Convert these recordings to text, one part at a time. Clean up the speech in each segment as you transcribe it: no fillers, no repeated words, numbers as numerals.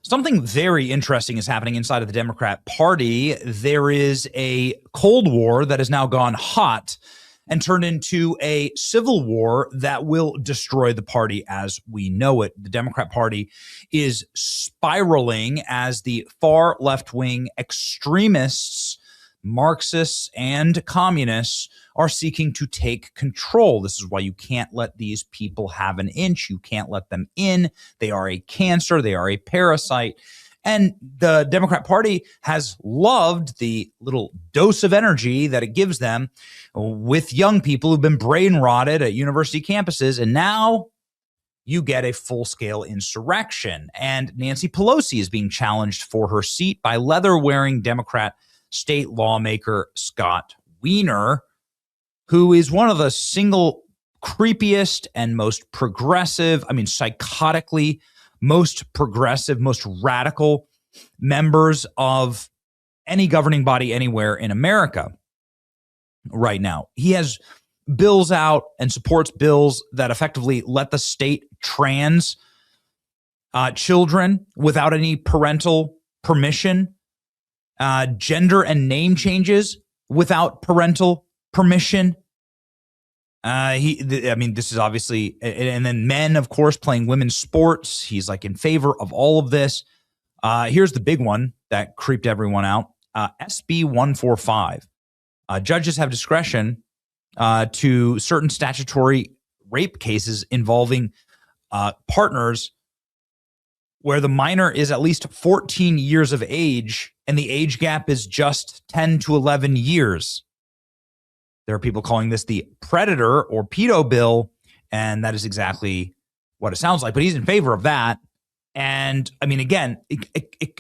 Something very interesting is happening inside of the Democrat Party. There is a Cold War that has now gone hot and turned into a civil war that will destroy the party as we know it. The Democrat Party is spiraling as the far left-wing extremists, Marxists, and communists are seeking to take control. This is why you can't let these people have an inch. You can't let them in. They are a cancer. They are a parasite. And the Democrat Party has loved the little dose of energy that it gives them with young people who've been brain rotted at university campuses. And now you get a full-scale insurrection. And Nancy Pelosi is being challenged for her seat by leather-wearing Democrat state lawmaker Scott Wiener, who is one of the single creepiest and most progressive, psychotically most progressive, most radical members of any governing body anywhere in America right now. He has bills out and supports bills that effectively let the state trans children without any parental permission, gender and name changes without parental permission. This is obviously, and then men, of course, playing women's sports. He's like in favor of all of this. Here's the big one that creeped everyone out. SB 145. Judges have discretion to certain statutory rape cases involving partners where the minor is at least 14 years of age and the age gap is just 10 to 11 years. There are people calling this the predator or pedo bill, and that is exactly what it sounds like. But he's in favor of that. And again,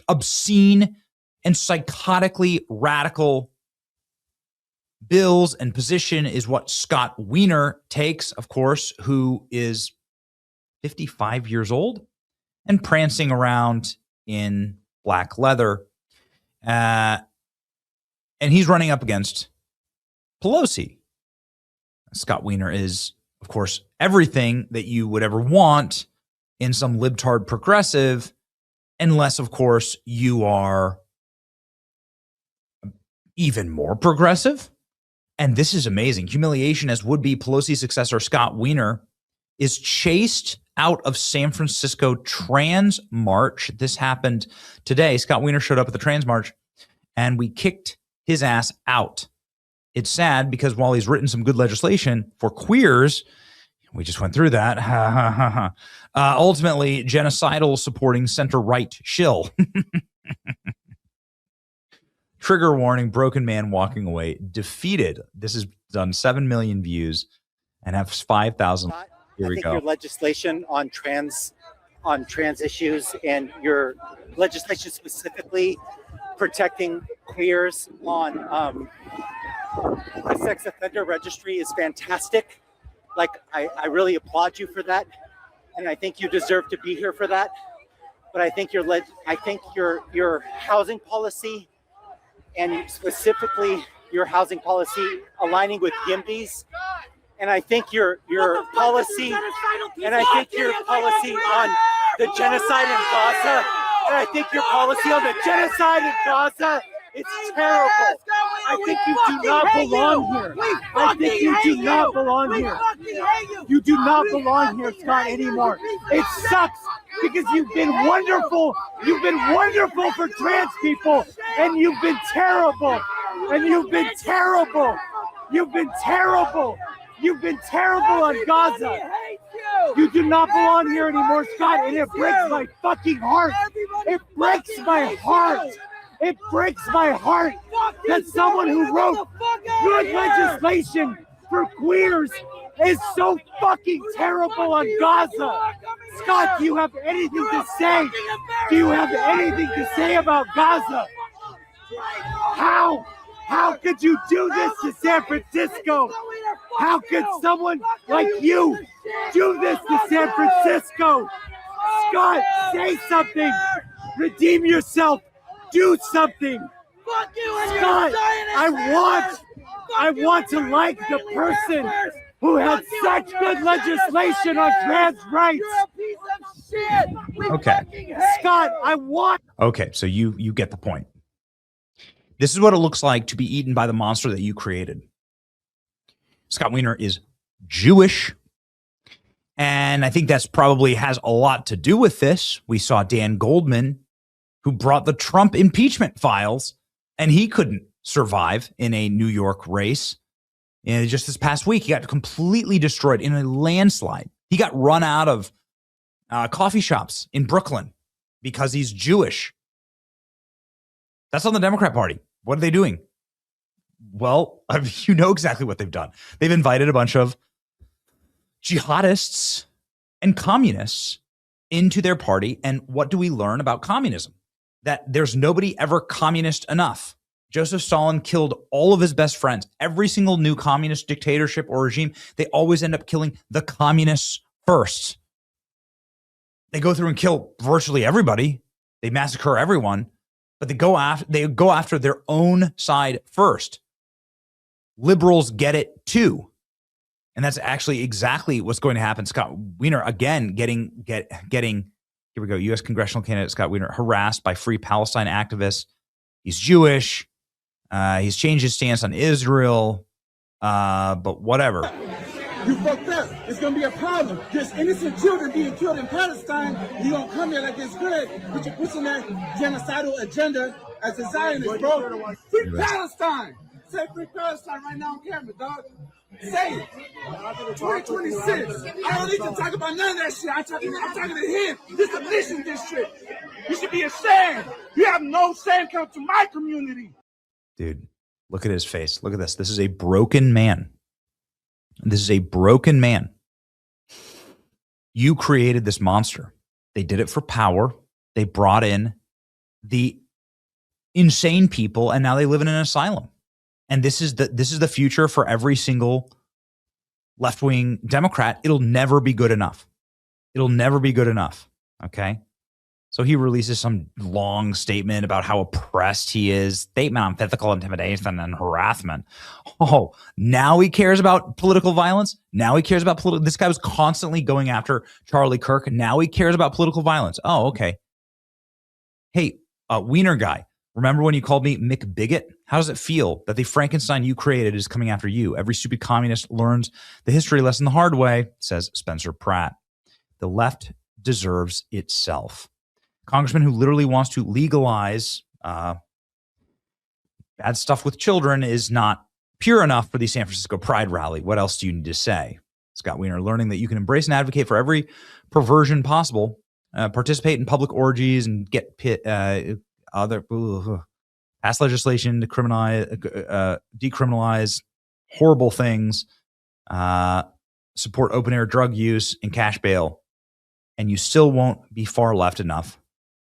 obscene and psychotically radical bills and position is what Scott Wiener takes, of course, who is 55 years old and prancing around in black leather. And he's running up against Pelosi. Scott Wiener is, of course, everything that you would ever want in some libtard progressive, unless, of course, you are even more progressive. And this is amazing. Humiliation as would-be Pelosi successor Scott Wiener is chased out of San Francisco Trans March. This happened today. Scott Wiener showed up at the Trans March, and we kicked his ass out. It's sad because while he's written some good legislation for queers, we just went through that. Ultimately, genocidal supporting center-right shill. Trigger warning, broken man walking away, defeated. This has done 7 million views and has 5,000. Here we go. Your legislation on trans issues and your legislation specifically protecting queers on the sex offender registry is fantastic. Like, I really applaud you for that, and I think you deserve to be here for that. But I think your housing policy, and specifically your housing policy aligning with YIMBYs, and I think your policy, and I think your policy on the genocide in Gaza, and I think your policy on the genocide in Gaza, it's terrible. I think you do not belong here. I think you do not belong here. You do not belong here, Scott, anymore. It sucks because you've been wonderful. You've been wonderful for trans people, and you've been terrible. And you've been terrible. You've been terrible. You've been terrible on Gaza. You do not belong here anymore, Scott, and it breaks my fucking heart. It breaks my heart. It breaks my heart that someone who wrote good legislation for queers is so fucking terrible on Gaza. Scott, do you have anything to say? Do you have anything to say about Gaza? How could you do this to San Francisco? How could someone like you do this to San Francisco? Scott, say something. Redeem yourself. Do something. Scott, I want to like the person who had such good legislation on trans rights. shit. We Okay. fucking hate Scott, you. I want. Okay, so you get the point. This is what it looks like to be eaten by the monster that you created. Scott Wiener is Jewish, and I think that's probably has a lot to do with this. We saw Dan Goldman, who brought the Trump impeachment files, and he couldn't survive in a New York race. And just this past week, he got completely destroyed in a landslide. He got run out of coffee shops in Brooklyn because he's Jewish. That's on the Democrat Party. What are they doing? Well, you know exactly what they've done. They've invited a bunch of jihadists and communists into their party. And what do we learn about communism? That there's nobody ever communist enough. Joseph Stalin killed all of his best friends. Every single new communist dictatorship or regime, they always end up killing the communists first. They go through and kill virtually everybody. They massacre everyone, but they go after their own side first. Liberals get it too. And that's actually exactly what's going to happen. Scott Wiener, again, getting, here we go, U.S. congressional candidate Scott Wiener, harassed by Free Palestine activists. He's Jewish. He's changed his stance on Israel, but whatever. You fucked up. It's gonna be a problem. There's innocent children being killed in Palestine. You don't come here like it's good, but you're pushing that genocidal agenda as a Zionist, bro. Free Palestine. Say free Palestine right now on camera, dog. Say it. 2026. I don't need to talk about none of that shit. I'm talking to him. This is a mission district. You should be ashamed. You have no shame come to my community. Dude, look at his face. Look at this. This is a broken man. This is a broken man. You created this monster. They did it for power. They brought in the insane people, and now they live in an asylum. And this is the future for every single left-wing Democrat. It'll never be good enough. It'll never be good enough. Okay? So he releases some long statement about how oppressed he is, statement on physical intimidation and harassment. Oh, now he cares about political violence. Now he cares about political. This guy was constantly going after Charlie Kirk. Now he cares about political violence. Oh, okay. Hey, Wiener guy, remember when you called me McBigot? How does it feel that the Frankenstein you created is coming after you? Every stupid communist learns the history lesson the hard way, says Spencer Pratt. The left deserves itself. Congressman who literally wants to legalize bad stuff with children is not pure enough for the San Francisco Pride rally. What else do you need to say? Scott Wiener, learning that you can embrace and advocate for every perversion possible, participate in public orgies, and get pass legislation to decriminalize horrible things, support open air drug use and cash bail, and you still won't be far left enough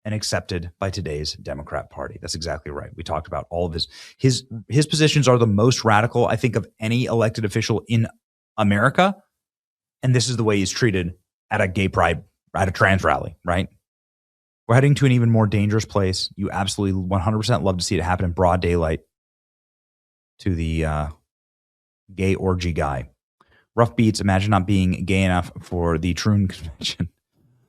and accepted by today's Democrat Party. That's exactly right. We talked about all of his positions are the most radical, I think, of any elected official in America. And this is the way he's treated at a gay pride, at a trans rally, right? We're heading to an even more dangerous place. You absolutely 100% love to see it happen in broad daylight to the gay orgy guy. Rough beats. Imagine not being gay enough for the Troon Convention.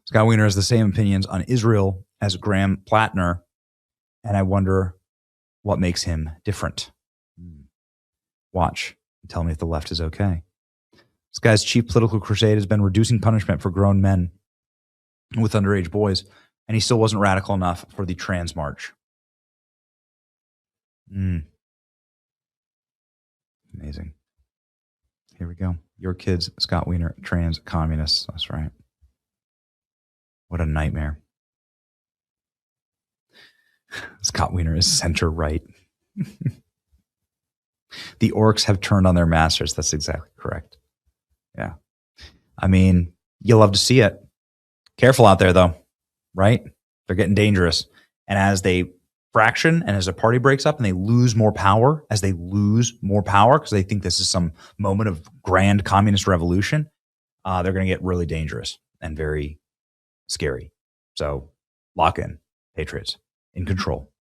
Scott Wiener has the same opinions on Israel as Graham Plattner, and I wonder what makes him different. Watch and tell me if the left is okay. This guy's chief political crusade has been reducing punishment for grown men with underage boys, and he still wasn't radical enough for the trans march. Amazing. Here we go. Your kids, Scott Wiener, trans communists. That's right. What a nightmare. Scott Wiener is center right. The orcs have turned on their masters. That's exactly correct. Yeah. I mean, you love to see it. Careful out there, though, right? They're getting dangerous. And as they fraction and as a party breaks up and they lose more power, because they think this is some moment of grand communist revolution, they're going to get really dangerous and very scary. So lock in, Patriots, in control.